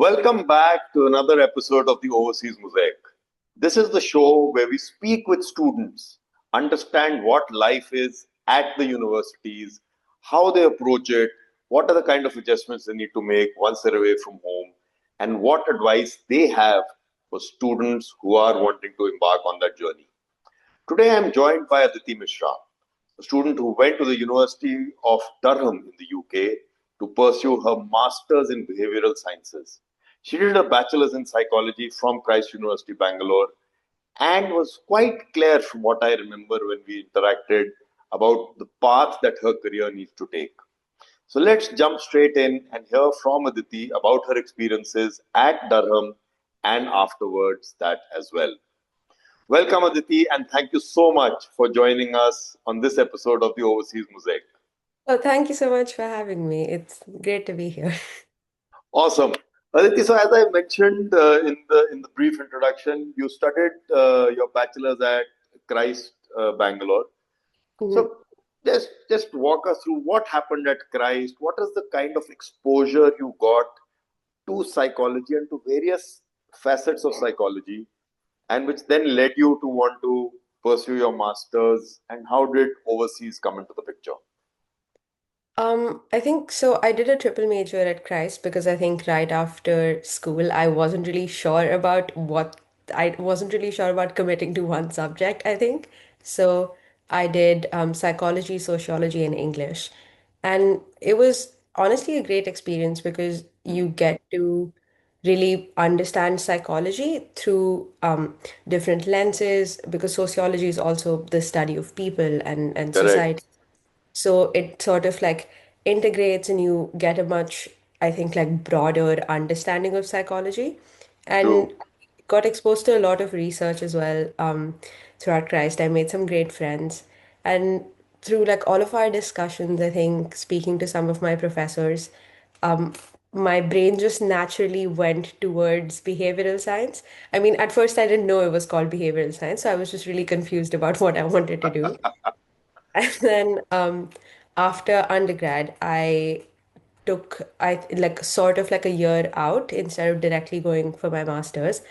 Welcome back to another episode of the Overseas Mosaic. This is the show where we speak with students, understand what life is at the universities, how they approach it, what are the kind of adjustments they need to make once they're away from home, and what advice they have for students who are wanting to embark on that journey. Today I'm joined by Aditi Mishra, a student who went to the University of Durham in the UK to pursue her master's in behavioral sciences. She did a bachelor's in psychology from Christ University, Bangalore, and was quite clear from what I remember when we interacted about the path that her career needs to take. So let's jump straight in and hear from Aditi about her experiences at Durham and afterwards that as well. Welcome, Aditi, and thank you so much for joining us on this episode of the Overseas Mosaic. Oh, thank you so much for having me. It's great to be here. Awesome. Aditi, so as I mentioned in the brief introduction, you studied your bachelor's at Christ Bangalore. Mhm. So just walk us through what happened at Christ. What is the kind of exposure you got to psychology and to various facets of psychology, and which then led you to want to pursue your masters? And how did overseas come into the picture? I think so. I did a triple major at Christ because I think right after school, I wasn't really sure about committing to one subject, I think. So I did psychology, sociology, and English. And it was honestly a great experience because you get to really understand psychology through different lenses, because sociology is also the study of people and Correct. society. So it sort of like integrates and you get a much, I think, like broader understanding of psychology. True. And got exposed to a lot of research as well throughout Christ. I made some great friends. And through like all of our discussions, I think speaking to some of my professors, um, my brain just naturally went towards behavioral science. I mean, at first I didn't know it was called behavioral science, so I was just really confused about what I wanted to do. And then after undergrad, I like sort of like a year out instead of directly going for my master's.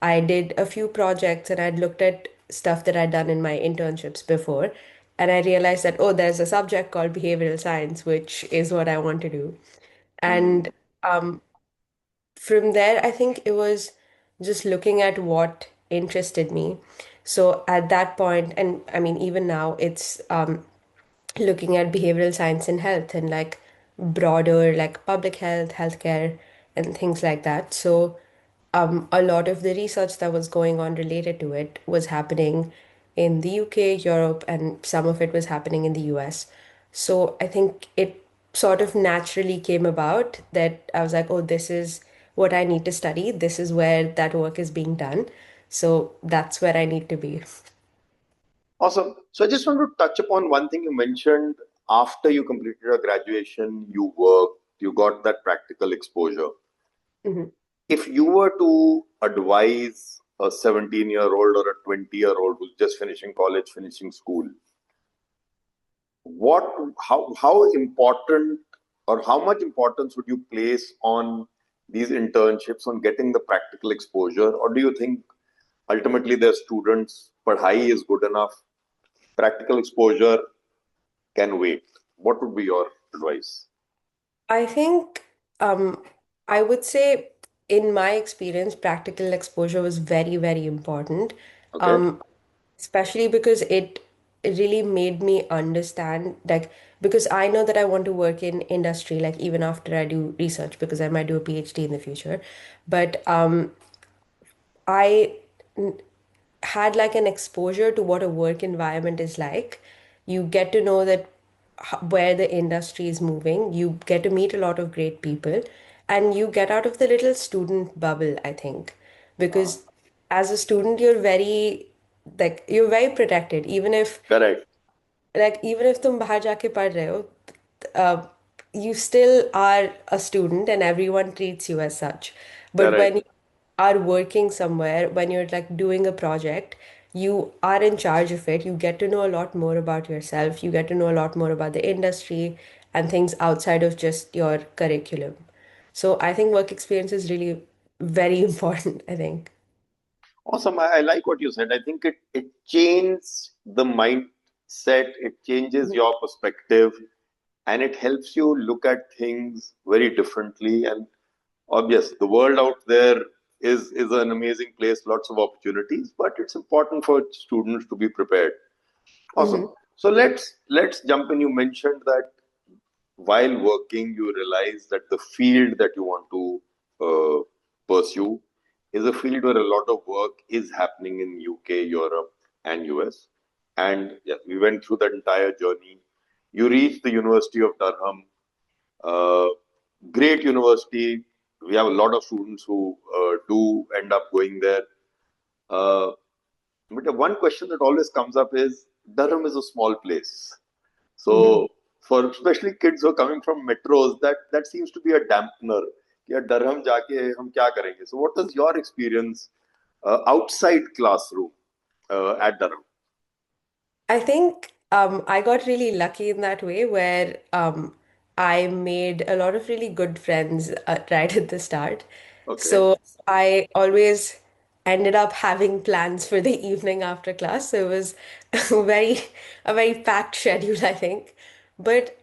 I did a few projects and I'd looked at stuff that I'd done in my internships before. And I realized that, oh, there's a subject called behavioral science, which is what I want to do. Hmm. And um, from there, I think it was just looking at what interested me. So at that point, and I mean, even now, it's looking at behavioral science in health and like broader like public health, healthcare, and things like that. So a lot of the research that was going on related to it was happening in the UK, Europe, and some of it was happening in the US. So I think it sort of naturally came about that I was like, oh, this is what I need to study. This is where that work is being done. So that's where I need to be. Awesome. So I just want to touch upon one thing you mentioned. After you completed your graduation, you worked, you got that practical exposure. Mhm. If you were to advise a 17-year-old or a 20-year-old who's just finishing college, finishing school, what, how important or how much importance would you place on these internships, on getting the practical exposure? Or do you think ultimately their students, padhai is good enough, practical exposure can wait? What would be your advice? I think um, I would say, in my experience, practical exposure was very, very important, Okay. um, especially because it really made me understand, like, because I know that I want to work in industry, like, even after I do research, because I might do a PhD in the future. But I had like an exposure to what a work environment is like. You get to know that where the industry is moving. You get to meet a lot of great people, and you get out of the little student bubble, I think, Uh, because as a student, you're very protected, Correct. even if तुम बाहर जाके पढ़ रहे हो, uh, you still are a student and everyone treats you as such. But when Correct. you are working somewhere, when you're like doing a project, you are in charge of it. You get to know a lot more about yourself. You get to know a lot more about the industry and things outside of just your curriculum. So I think work experience is really very important, I think. Awesome. I like what you said. I think it changes the mindset, it changes Mhm. your perspective, and it helps you look at things very differently. And obvious, the world out there is an amazing place, lots of opportunities, but it's important for students to be prepared. Awesome. Mhm. So let's jump in. You mentioned that while working, you realize that the field that you want to pursue is a field where a lot of work is happening in UK, Europe, and US. And yeah, we went through that entire journey. You reached the University of Durham, uh, great university. We have a lot of students who do end up going there. Uh, but the one question that always comes up is Durham is a small place. Mhm. So for especially kids who are coming from metros, that seems to be a dampener. Yeah, Durham जाके हम क्या करेंगे? So what was your experience outside classroom at Durham? I think I got really lucky in that way where I made a lot of really good friends right at the start. Okay, So I always ended up having plans for the evening after class. So it was a very packed schedule, I think. But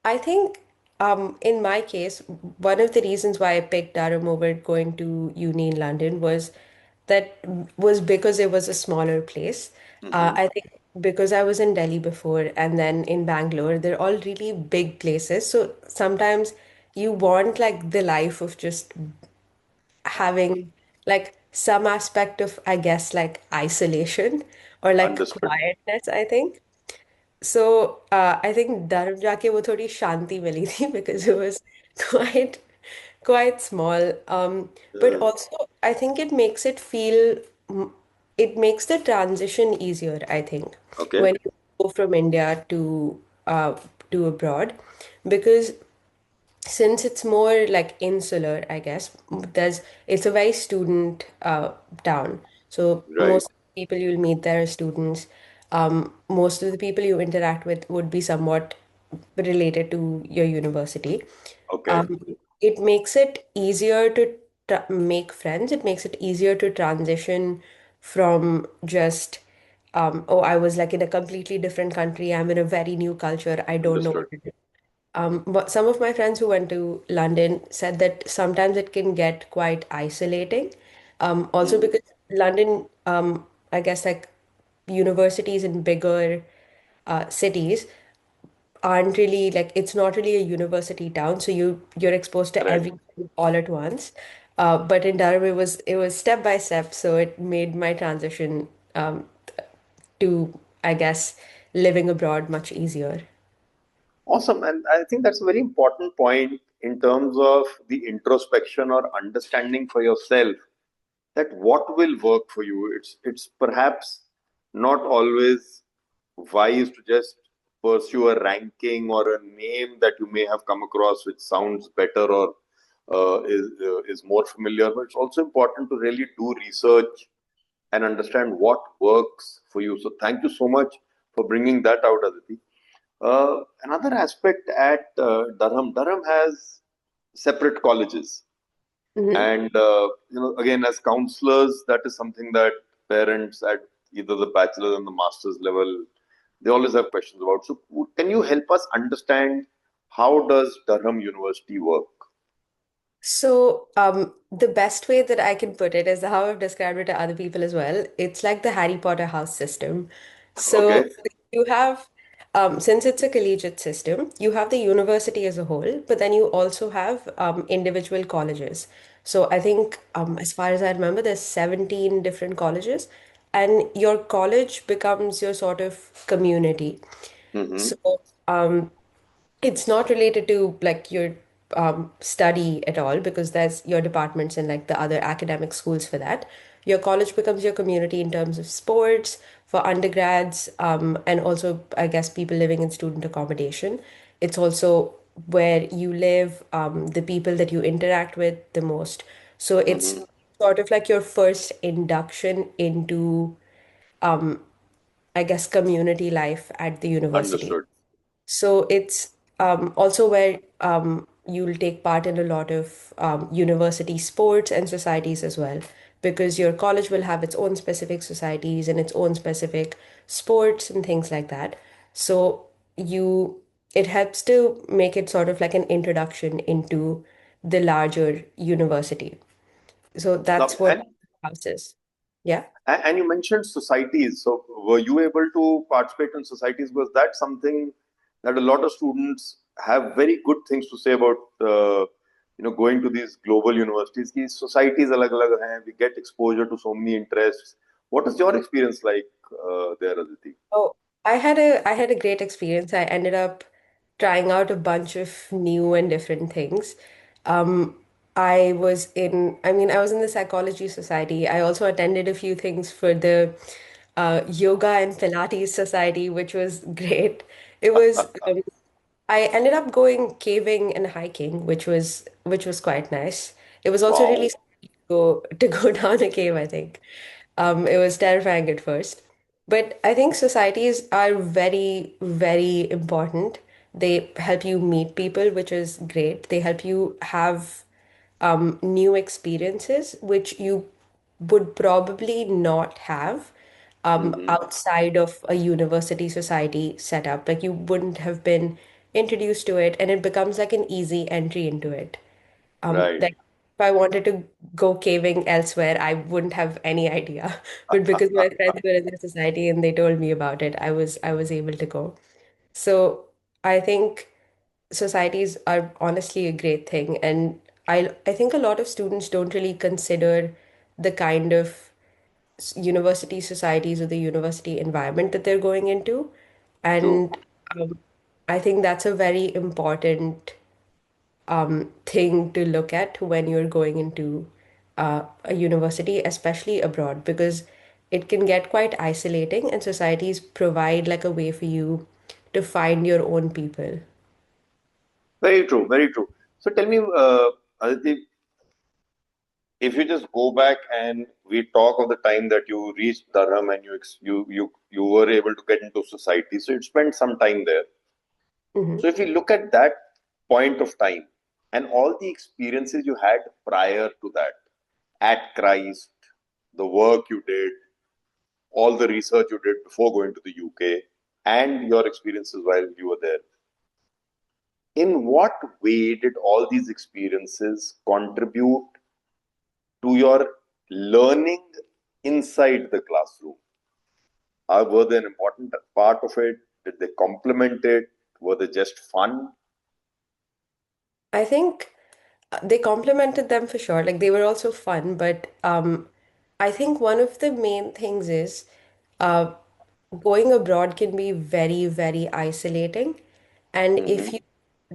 I think in my case, one of the reasons why I picked Durham over going to uni in London that was because it was a smaller place. hmm, I think because I was in Delhi before and then in Bangalore, they're all really big places. So sometimes you want like the life of just having like some aspect of, I guess, like isolation or like understood. quietness, I think. So I think Durham जाके वो थोड़ी शांति मिली थी because it was quite quite small. But Uh, also I think it makes it feel it makes the transition easier, I think, okay, when you go from India uh to abroad because since it's more like insular, I guess, it's a very student town. So right, most people you'll meet there are students. Most of the people you interact with would be somewhat related to your university. okay, Um, it makes it easier to make friends. It makes it easier to transition from just oh, I was like in a completely different country. I'm in a very new culture. I don't know understood. what to do. But some of my friends who went to London said that sometimes it can get quite isolating. Also Hmm, because London, I guess like universities in bigger cities aren't really like it's not really a university town, so you're exposed to correct. everything all at once. But in Durham, it was step by step, so it made my transition to, I guess, living abroad much easier. Awesome, and I think that's a very important point in terms of the introspection or understanding for yourself that what will work for you. It's perhaps not always wise to just pursue a ranking or a name that you may have come across which sounds better or is more familiar, but it's also important to really do research and understand what works for you. So thank you so much for bringing that out, Aditi. Another aspect at Durham has separate colleges, Mhm. and again, as counselors, that is something that parents at either the bachelor and the master's level, they always have questions about. So can you help us understand how does Durham University work? So, the best way that I can put it is how I've described it to other people as well. It's like the Harry Potter house system. Okay. So, you have, since it's a collegiate system, you have the university as a whole, but then you also have individual colleges. So, I think, as far as I remember, there's 17 different colleges, and your college becomes your sort of community. Mm-hmm. So, um, it's not related to like your study at all because there's your departments and like the other academic schools for that. Your college becomes your community in terms of sports for undergrads, and also, I guess, people living in student accommodation. It's also where you live, the people that you interact with the most. So it's Mm-hmm. sort of like your first induction into, I guess, community life at the university. Understood. So it's also where you'll take part in a lot of university sports and societies as well, because your college will have its own specific societies and its own specific sports and things like that. So you it helps to make it sort of like an introduction into the larger university. So Now, that's what house is. Yeah. and you mentioned societies. So, were you able to participate in societies? Was that something that a lot of students have very good things to say about? Going to these global universities. Ki societies alag alag hain. We get exposure to so many interests. What is your experience like there, Aditi? Oh, I had a great experience. I ended up trying out a bunch of new and different things. Um, I was in the psychology society. I also attended a few things for the yoga and Pilates society, which was great. It was I ended up going caving and hiking, which was quite nice. It was also really Wow. scary to go down a cave, I think. It was terrifying at first. But I think societies are very, very important. They help you meet people, which is great. They help you have new experiences, which you would probably not have Hmm. outside of a university society setup. Like you wouldn't have been introduced to it, and it becomes like an easy entry into it. Right. Like if I wanted to go caving elsewhere, I wouldn't have any idea. But because my friends were in the society and they told me about it, I was able to go. So I think societies are honestly a great thing, and I think a lot of students don't really consider the kind of university societies or the university environment that they're going into, True. and um, I think that's a very important thing to look at when you're going into a university, especially abroad, because it can get quite isolating, and societies provide like a way for you to find your own people. Very true. Very true. So tell me, Aditi, if you just go back and we talk of the time that you reached Durham and you were able to get into society, so you spent some time there. Hmm. So if you look at that point of time and all the experiences you had prior to that at Christ, the work you did, all the research you did before going to the UK, and your experiences while you were there, in what way did all these experiences contribute to your learning inside the classroom? Were they an important part of it? Did they complement it? Were they just fun? I think they complemented them for sure. Like they were also fun, but I think one of the main things is uh, going abroad can be very, very isolating. And if Hmm. you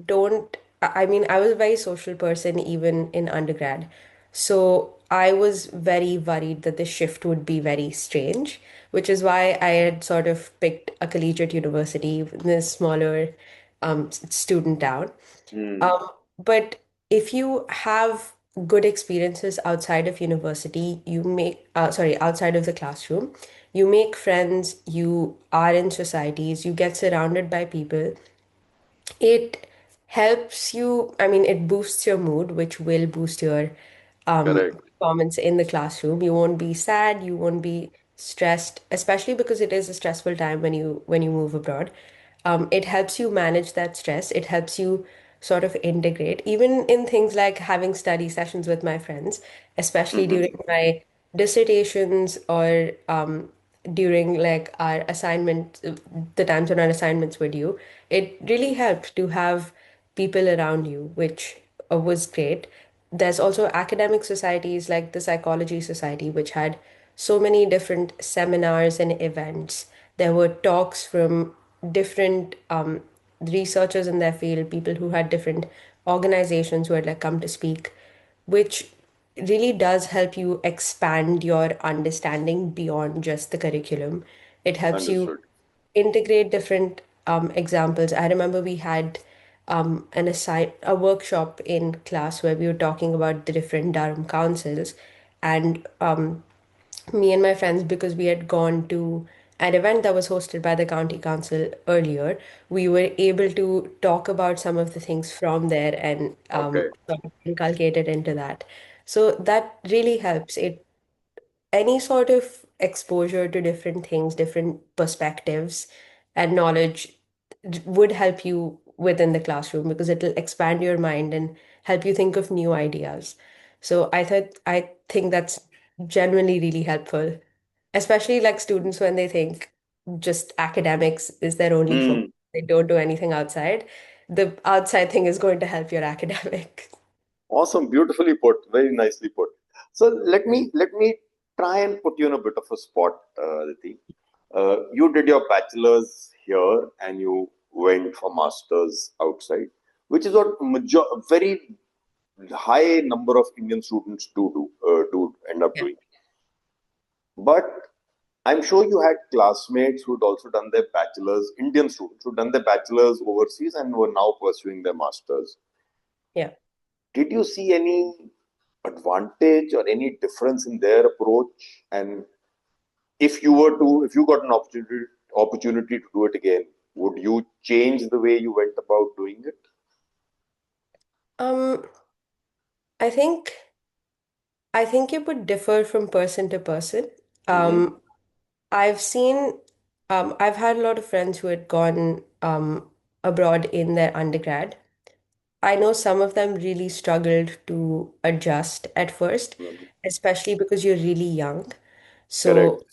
don't, I mean, I was a very social person even in undergrad. So I was very worried that the shift would be very strange, which is why I had sort of picked a collegiate university in a smaller student town. Hmm. But if you have good experiences outside of university, outside of the classroom, you make friends, you are in societies, you get surrounded by people. It helps you, I mean, it boosts your mood, which will boost your Correct. performance in the classroom. You won't be sad, you won't be stressed, especially because it is a stressful time when you move abroad. It helps you manage that stress. It helps you sort of integrate, even in things like having study sessions with my friends, especially during Hmm. my dissertations or during like our assignment, the times when our assignments were due. It really helped to have people around you, which was great. There's also academic societies like the Psychology Society, which had so many different seminars and events. There were talks from different researchers in their field, people who had different organizations who had like come to speak, which really does help you expand your understanding beyond just the curriculum. It helps you Understood. integrate different examples. I remember we had a workshop in class where we were talking about the different Durham councils, and me and my friends, because we had gone to an event that was hosted by the county council earlier, we were able to talk about some of the things from there and Okay. sort of inculcate it into that. So that really helps. It any sort of exposure to different things, different perspectives, and knowledge would help you within the classroom because it'll expand your mind and help you think of new ideas. So I think that's genuinely really helpful, especially like students when they think just academics is their only focus. Hmm. They don't do anything outside. The outside thing is going to help your academic. Awesome, beautifully put, very nicely put. So let me try and put you in a bit of a spot, Aditi. You did your bachelor's here and you went for masters outside, which is what very high number of Indian students do end up Yeah. doing. But I'm sure you had classmates who'd also done their bachelor's, Indian students who'd done their bachelor's overseas and were now pursuing their masters. Yeah. Did you see any advantage or any difference in their approach? And if you got an opportunity to do it again, would you change the way you went about doing it? Um, I think I think it would differ from person to person. Mm-hmm. Um, I've seen, I've had a lot of friends who had gone abroad in their undergrad. I know some of them really struggled to adjust at first, Mm-hmm. especially because you're really young. Correct. So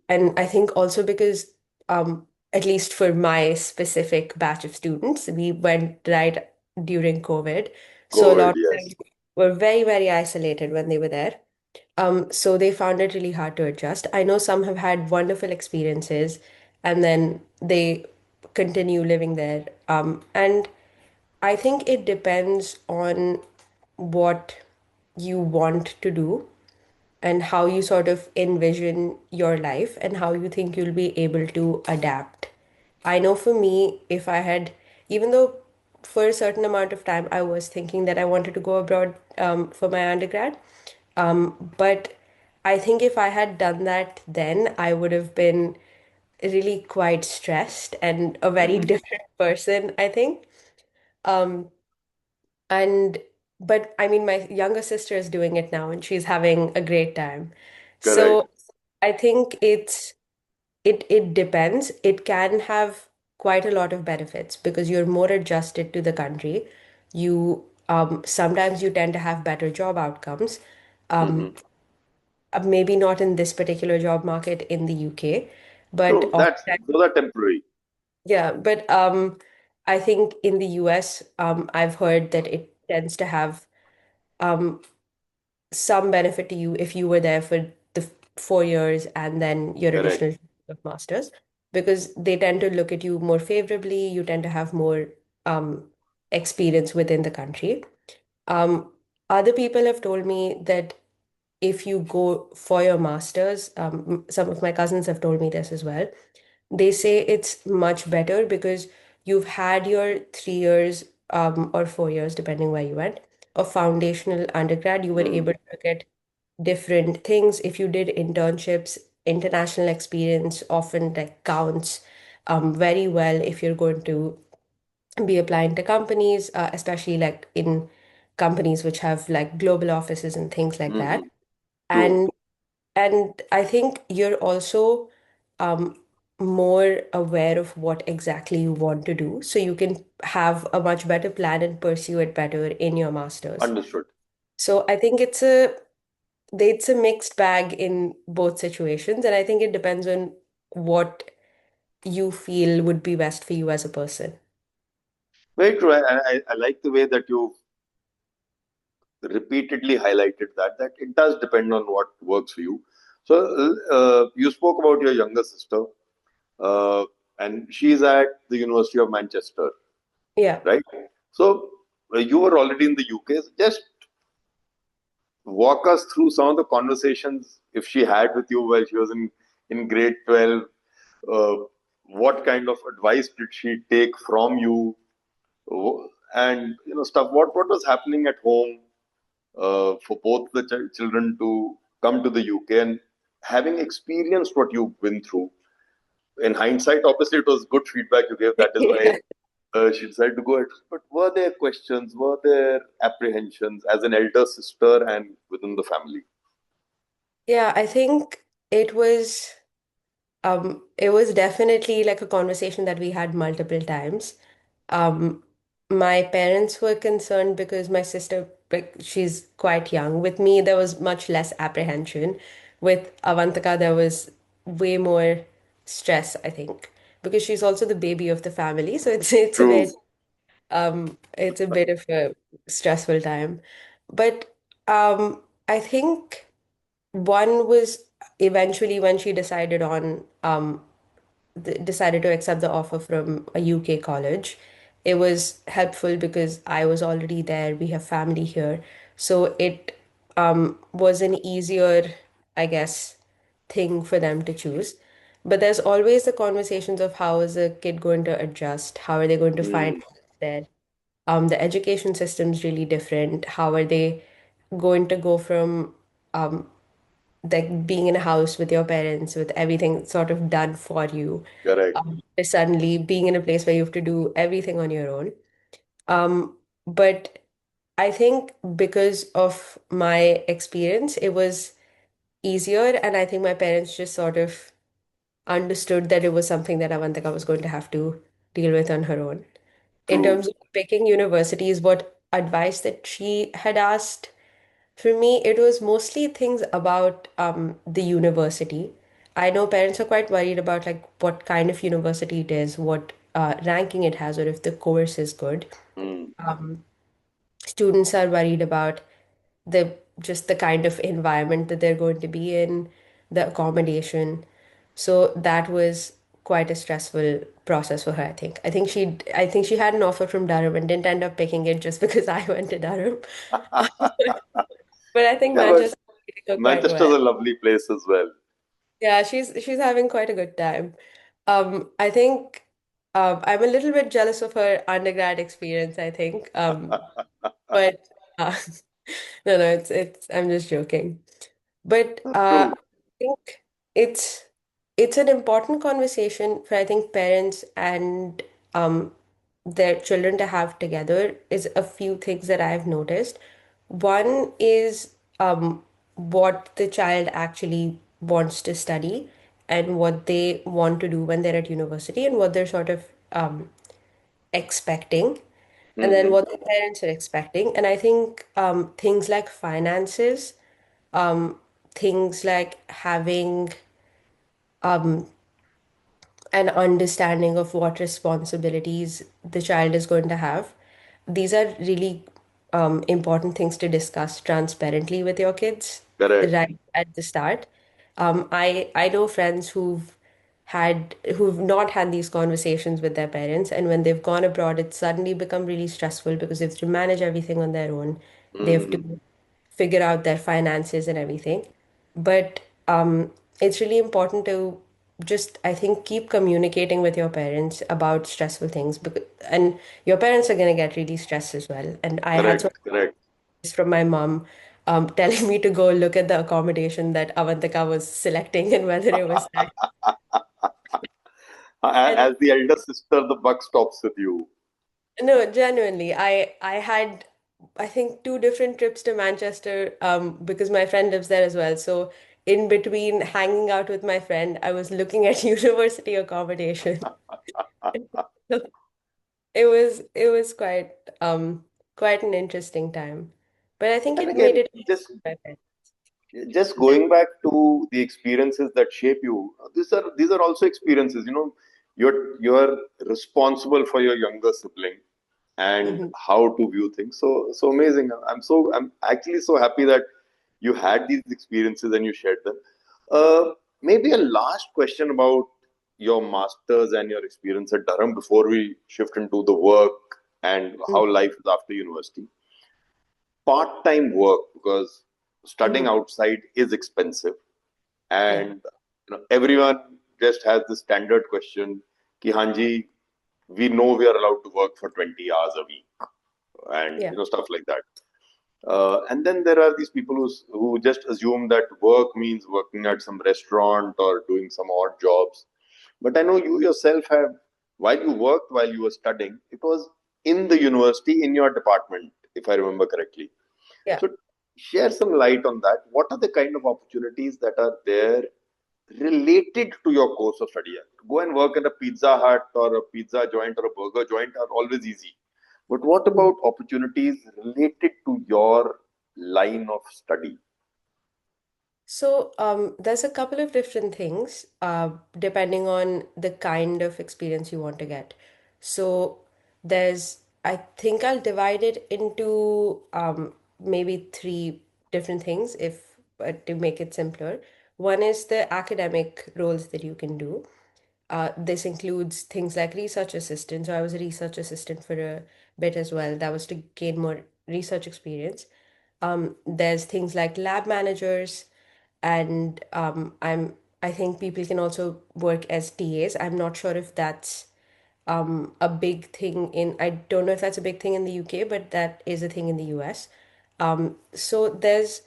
and I think also because, at least for my specific batch of students, we went right during COVID. So a COVID, lot of them yes. were very, very isolated when they were there. So they found it really hard to adjust. I know some have had wonderful experiences and then they continue living there. And I think it depends on what you want to do and how you sort of envision your life and how you think you'll be able to adapt. I know for me, if I had, even though for a certain amount of time I was thinking that I wanted to go abroad for my undergrad, but I think if I had done that then, I would have been really quite stressed and a very Mm-hmm. different person, I think. Um, and but I mean, my younger sister is doing it now and she's having a great time. Correct. So I think it depends. It can have quite a lot of benefits because you're more adjusted to the country. You sometimes you tend to have better job outcomes. Mm-hmm. Maybe not in this particular job market in the UK, but True. That's oftentimes, those are temporary. yeah, but I think in the US, I've heard that it tends to have um, some benefit to you if you were there for the 4 years and then your Correct. additional of masters, because they tend to look at you more favorably. You tend to have more um, experience within the country. Um, Other people have told me that if you go for your masters, some of my cousins have told me this as well. They say it's much better because you've had your 3 years or 4 years, depending where you went, of foundational undergrad. You were Mm-hmm. able to look at different things. If you did internships, international experience often like counts very well if you're going to be applying to companies, especially like in companies which have like global offices and things like Mm-hmm. that. True. And I think you're also um, more aware of what exactly you want to do, so you can have a much better plan and pursue it better in your master's. Understood. So I think it's a mixed bag in both situations, and I think it depends on what you feel would be best for you as a person. Very true. I like the way that you repeatedly highlighted that it does depend on what works for you. So you spoke about your younger sister, uh, and she's at the University of Manchester, Yeah. right? So you were already in the UK. So just walk us through some of the conversations if she had with you while she was in grade 12. Uh, what kind of advice did she take from you? And stuff. What was happening at home for both the children to come to the UK and having experienced what you've been through. In hindsight, obviously, it was good feedback you gave. That is why Yeah. she decided to go ahead. But were there questions? Were there apprehensions as an elder sister and within the family? Yeah, I think it was definitely like a conversation that we had multiple times. Um, my parents were concerned because my sister, like, she's quite young. With me, there was much less apprehension. With Avantika, there was way more stress, I think, because she's also the baby of the family. So True. it's a bit of a stressful time. But I think one was eventually when she decided to accept the offer from a UK college. It was helpful because I was already there. We have family here. So it was an easier, I guess, thing for them to choose. But there's always the conversations of how is a kid going to adjust? How are they going to find Mm, there? The education system's really different. How are they going to go from like being in a house with your parents, with everything sort of done for you, correct. to suddenly being in a place where you have to do everything on your own. But I think because of my experience, it was easier, and I think my parents just sort of understood that it was something that Avantika was going to have to deal with on her own. In True. terms of picking universities, what advice that she had asked for me, it was mostly things about the university. I know parents are quite worried about like what kind of university it is, what ranking it has, or if the course is good. Mm, Students are worried about the kind of environment that they're going to be in, the accommodation. So that was quite a stressful process for her, I think. I think she had an offer from Durham and didn't end up picking it just because I went to Durham. But I think yeah, but Manchester treated her quite Manchester's well. a lovely place as well. Yeah, she's having quite a good time. I think I'm a little bit jealous of her undergrad experience, I think. But no, no, it's I'm just joking. But True. I think it's it's an important conversation for I think parents and um their children to have together is a few things that I've noticed. One is what the child actually wants to study and what they want to do when they're at university and what they're sort of expecting and then Hmm. what the parents are expecting. And I think things like finances, things like having an understanding of what responsibilities the child is going to have. These are really important things to discuss transparently with your kids Correct. right at the start. I know friends who've not had these conversations with their parents, and when they've gone abroad, it's suddenly become really stressful because they have to manage everything on their own. They have Hmm. to figure out their finances and everything. But it's really important to just, I think, keep communicating with your parents about stressful things because, and your parents are going to get really stressed as well. And I had some Correct. Correct. advice from my mom telling me to go look at the accommodation that Avantika was selecting and whether it was that. And As the elder sister, the buck stops with you. no, genuinely, I had I think two different trips to Manchester because my friend lives there as well. So in between hanging out with my friend, I was looking at university accommodation. It was quite an interesting time. But I think And it made again, it just going back to the experiences that shape you, these are also experiences. You're responsible for your younger sibling and Mhm. how to view things. So amazing. I'm actually so happy that you had these experiences and you shared them. Uh, Maybe a last question about your masters and your experience at Durham before we shift into the work and how life is after university. Part-time work, because studying Mhm. outside is expensive, Yeah. and everyone just has the standard question ki hanji, we know we are allowed to work for 20 hours a week, and Yeah. stuff like that. And then there are these people who just assume that work means working at some restaurant or doing some odd jobs. But I know you yourself have, while you worked, while you were studying, it was in the university, in your department, if I remember correctly. Yeah. So share some light on that. What are the kind of opportunities that are there related to your course of study? Go and work in a Pizza Hut or a pizza joint or a burger joint are always easy. But what about opportunities related to your line of study? So, there's a couple of different things, depending on the kind of experience you want to get. So, I think I'll divide it into maybe three different things if to make it simpler. One is the academic roles that you can do. This includes things like research assistant. So, I was a research assistant for a bit as well. That was to gain more research experience. There's things like lab managers, and I think people can also work as TAs. I'm not sure if that's a big thing in, I don't know if that's a big thing in the UK, but that is a thing in the US. So there's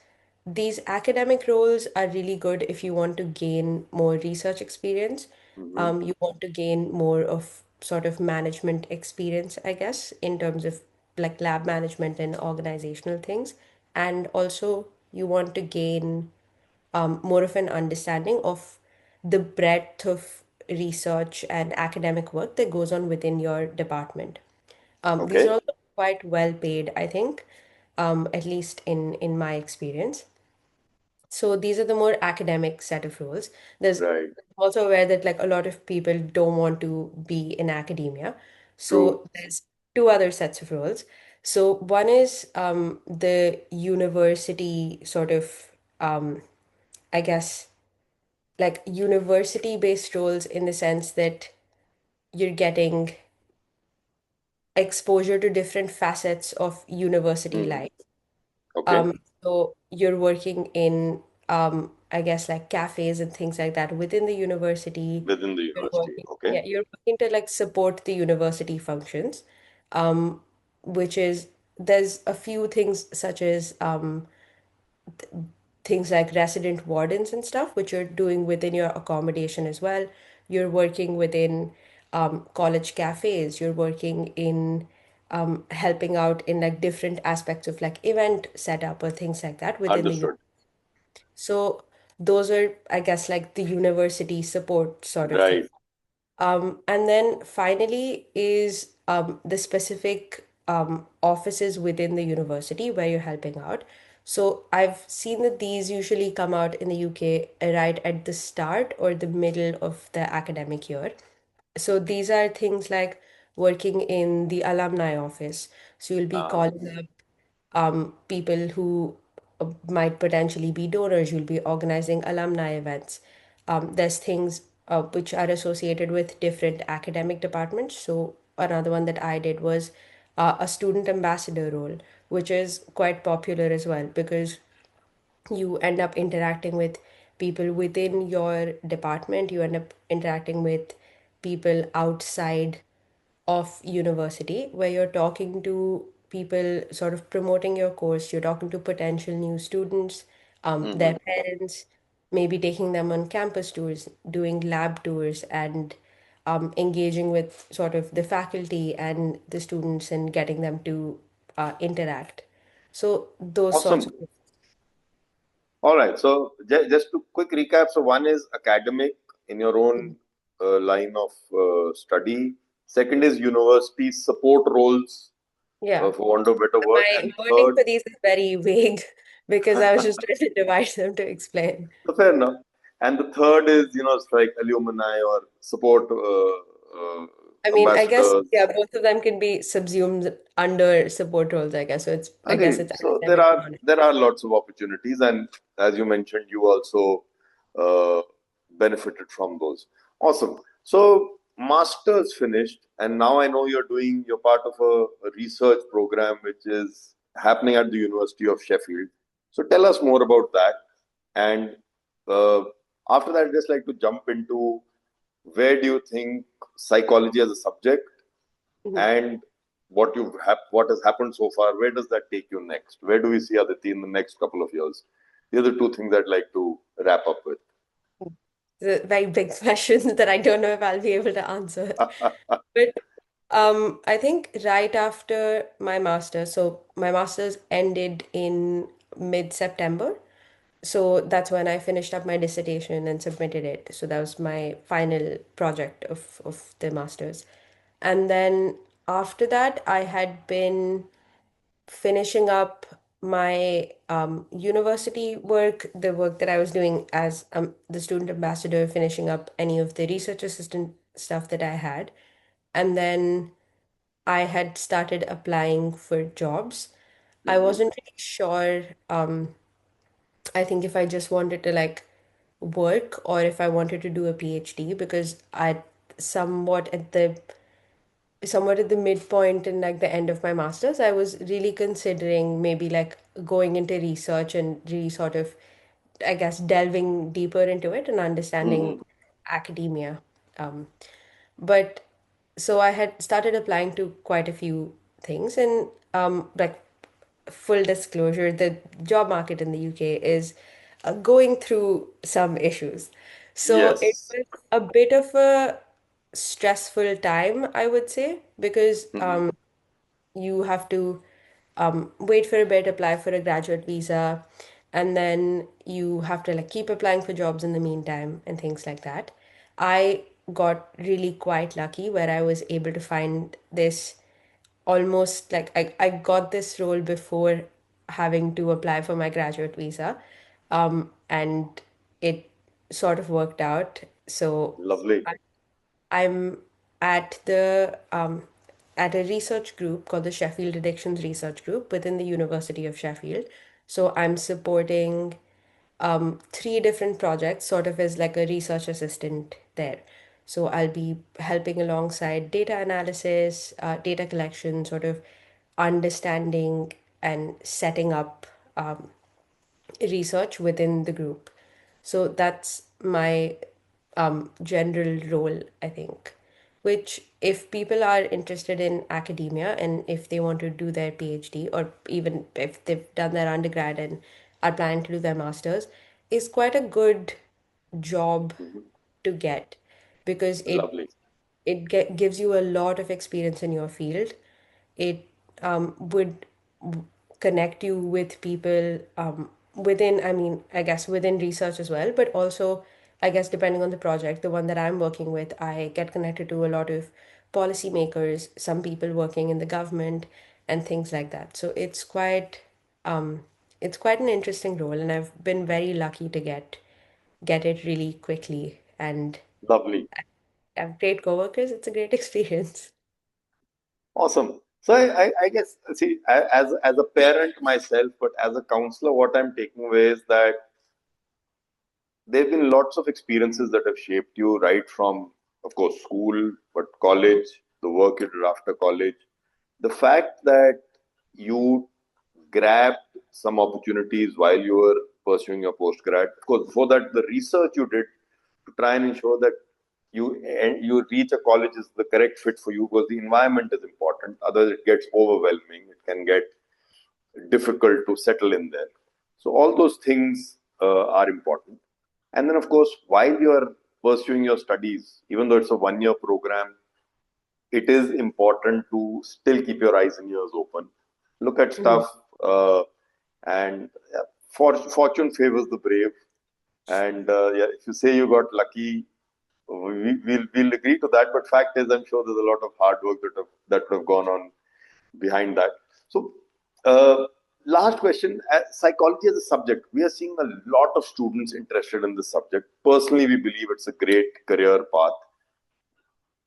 these academic roles are really good if you want to gain more research experience. Hmm. You want to gain more of sort of management experience, I guess, in terms of like lab management and organizational things. And also you want to gain more of an understanding of the breadth of research and academic work that goes on within your department. These are Okay, also quite well paid, I think, at least in my experience. So these are the more academic set of roles. There's right, I'm also aware that like a lot of people don't want to be in academia. true. So there's two other sets of roles. So one is the university sort of I guess like university based roles in the sense that you're getting exposure to different facets of university Hmm. life. Okay, So you're working in, I guess, like cafes and things like that within the university. within the You're university. working, Okay. yeah, you're working to like support the university functions, um, which is there's a few things such as things like resident wardens and stuff, which you're doing within your accommodation as well. You're working within college cafes. You're working in helping out in like different aspects of like event setup or things like that within the Understood. so those are, I guess, like the university support sort of thing. Right. And then finally is the specific offices within the university where you're helping out. So I've seen that these usually come out in the UK right at the start or the middle of the academic year. So these are things like working in the alumni office. So you'll be Ah, calling up people who might potentially be donors. You'll be organizing alumni events. There's things which are associated with different academic departments. So another one that I did was a student ambassador role, which is quite popular as well because you end up interacting with people within your department. You end up interacting with people outside of university where you're talking to people sort of promoting your course. You're talking to potential new students, their hmm. parents, maybe taking them on campus tours, doing lab tours, and engaging with sort of the faculty and the students and getting them to interact. So those sorts of. Awesome. All right. So just to quick recap. So one is academic in your own line of study. Second is university support roles, Yeah. for want of a better word. My And wording third, for these is very vague because I was just trying to divide them to explain. so fair enough. And the third is, it's like alumni or support I mean, I guess, yeah, ambassadors. both of them can be subsumed under support roles, I guess. So I guess Agreed. it's So there academic are knowledge. there are lots of opportunities, and as you mentioned, you also uh, benefited from those. Awesome. So masters finished, and now I know you're part of a research program which is happening at the University of Sheffield. So tell us more about that, and uh, after that, I'd just like to jump into where do you think psychology as a subject Mhm. and what has happened so far, where does that take you next? Where do we see Aditi in the next couple of years? These are the two things I'd like to wrap up with. the very big questions that I don't know if I'll be able to answer. But I think right after my master's, so my master's ended in mid-September. So that's when I finished up my dissertation and submitted it. So that was my final project of the master's. And then after that, I had been finishing up my university work, the work that I was doing as the student ambassador, finishing up any of the research assistant stuff that I had. And then I had started applying for jobs. I Hmm. wasn't really sure. I think if I just wanted to like work or if I wanted to do a PhD because I somewhat at the somewhat at the midpoint and like the end of my master's, I was really considering maybe like going into research and really sort of, I guess, delving deeper into it and understanding Hmm. academia. Um, but so I had started applying to quite a few things, and like full disclosure, the job market in the UK is going through some issues. So it Yes. was a bit of a stressful time, I would say, because Hmm. you have to wait for a bit, apply for a graduate visa, and then you have to like keep applying for jobs in the meantime and things like that. I got really quite lucky where I was able to find this almost like I got this role before having to apply for my graduate visa. And it sort of worked out. So Lovely. I'm at the at a research group called the Sheffield Addictions Research Group within the University of Sheffield. So I'm supporting three different projects, sort of as like a research assistant there. So I'll be helping alongside data analysis, data collection, sort of understanding and setting up research within the group. So that's my general role, I think, which if people are interested in academia and if they want to do their PhD or even if they've done their undergrad and are planning to do their master's, is quite a good job Hmm. to get because Lovely. gives you a lot of experience in your field. It would connect you with people within, I mean, I guess within research as well, but also, I guess, depending on the project, the one that I'm working with, I get connected to a lot of policymakers, some people working in the government, and things like that. So um, it's quite an interesting role, and I've been very lucky to get it really quickly and Lovely. have great coworkers. It's a great experience. Awesome. So I guess, see, as a parent myself, but as a counselor, what I'm taking away is that there have been lots of experiences that have shaped you right from, of course, school, but college, the work you did after college. The fact that you grabbed some opportunities while you were pursuing your postgrad. Of course, before that, the research you did to try and ensure that you reach a college is the correct fit for you because the environment is important. Otherwise, it gets overwhelming. It can get difficult to settle in there. So all those things are important. And then, of course, while you are pursuing your studies, even though it's a 1 year program, it is important to still keep your eyes and ears open. Look at Mhm. stuff, and fortune favors the brave. And yeah, if you say you got lucky, we'll agree to that. But fact is, I'm sure there's a lot of hard work that would have gone on behind that. So, last question: psychology as a subject, we are seeing a lot of students interested in this subject. Personally, we believe it's a great career path.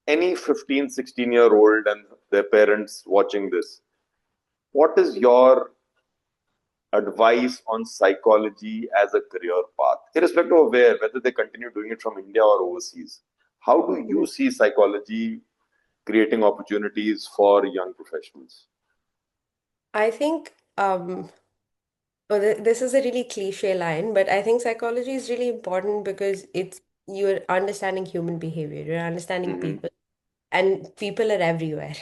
Any 15, 16-year old and their parents watching this, what is your advice on psychology as a career path, irrespective of whether they continue doing it from India or overseas? How do you see psychology creating opportunities for young professionals? I think well, this is a really cliche line, but I think psychology is really important because it's you're understanding human behavior, you're understanding Hmm. people, and people are everywhere.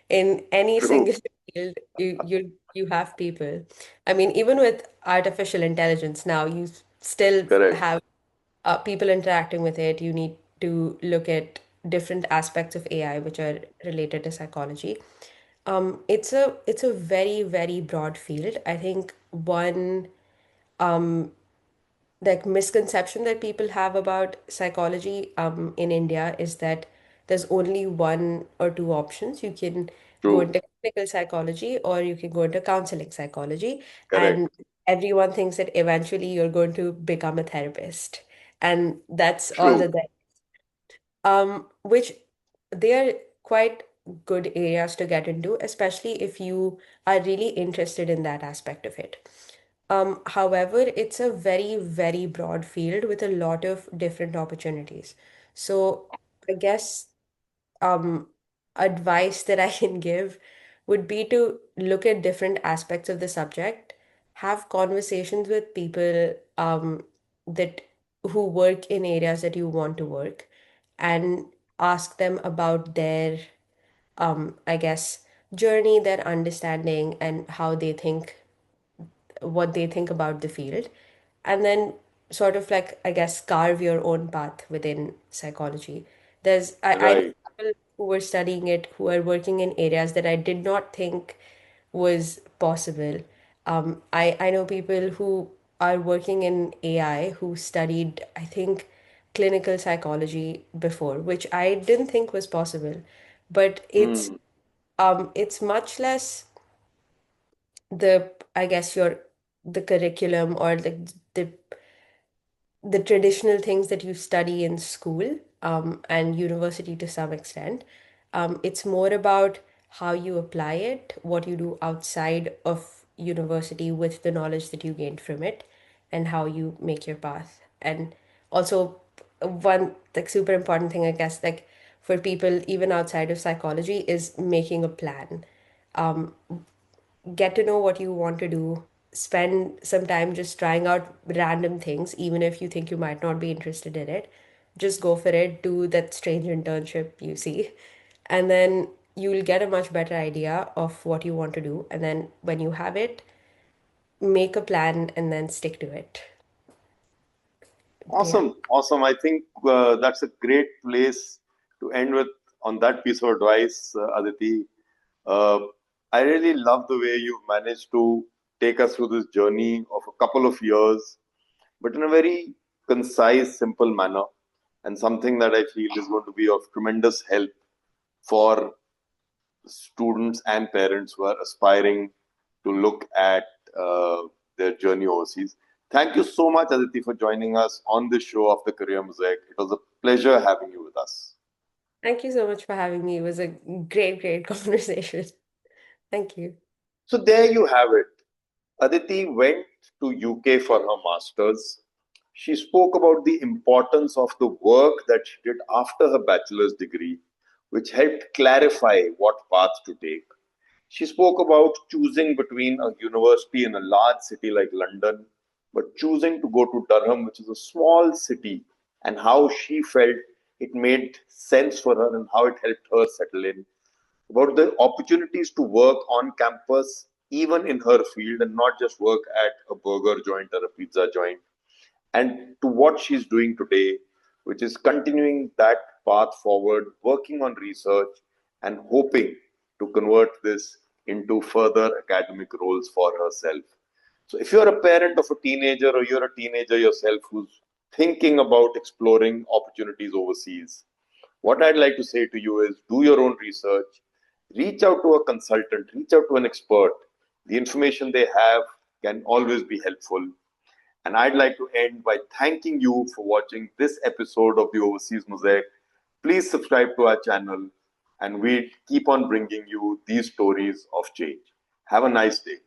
In any True. single field, you have people. I mean, even with artificial intelligence now, you still Correct. have people interacting with it. You need to look at different aspects of AI which are related to psychology. It's a very, very broad field. I think one like misconception that people have about psychology in India is that there's only one or two options. You can go True. into clinical psychology or you can go into counseling psychology, Correct. and everyone thinks that eventually you're going to become a therapist, and that's all True. that there. Which they are quite good areas to get into, especially if you are really interested in that aspect of it. However, it's a very, very broad field with a lot of different opportunities. So I guess um, advice that I can give would be to look at different aspects of the subject, have conversations with people that who work in areas that you want to work, and ask them about their, I guess, journey, their understanding, and how they think what they think about the field, and then sort of like, I guess, carve your own path within psychology. I know Right. people who were studying it who are working in areas that I did not think was possible. I know people who are working in AI who studied, I think, clinical psychology before, which I didn't think was possible. But Hmm. it's much less the, I guess, your the curriculum or the traditional things that you study in school and university to some extent. It's more about how you apply it, what you do outside of university with the knowledge that you gained from it, and how you make your path. And also, one like super important thing, I guess, like for people even outside of psychology, is making a plan. Get to know what you want to do, spend some time just trying out random things, even if you think you might not be interested in it. Just go for it, do that strange internship you see, and then you'll get a much better idea of what you want to do. And then when you have it, make a plan and then stick to it. Yeah. Awesome. Awesome. I think that's a great place to end with on that piece of advice, Aditi. Uh, I really love the way you've managed to take us through this journey of a couple of years, but in a very concise, simple manner, and something that I feel is going to be of tremendous help for students and parents who are aspiring to look at their journey overseas. Thank you so much, Aditi, for joining us on this show of the Career Mosaic. It was a pleasure having you with us. Thank you so much for having me. It was a great, great conversation. Thank you. So there you have it. Aditi went to UK for her masters. She spoke about the importance of the work that she did after her bachelor's degree, which helped clarify what path to take. She spoke about choosing between a university in a large city like London, but choosing to go to Durham, which is a small city, and how she felt it made sense for her and how it helped her settle in. About the opportunities to work on campus, even in her field, and not just work at a burger joint or a pizza joint, and to what she's doing today, which is continuing that path forward, working on research, and hoping to convert this into further academic roles for herself. So, if you're a parent of a teenager or you're a teenager yourself who's thinking about exploring opportunities overseas, what I'd like to say to you is do your own research, reach out to a consultant, reach out to an expert. The information they have can always be helpful. And I'd like to end by thanking you for watching this episode of the Overseas Mosaic. Please subscribe to our channel, and we keep on bringing you these stories of change. Have a nice day.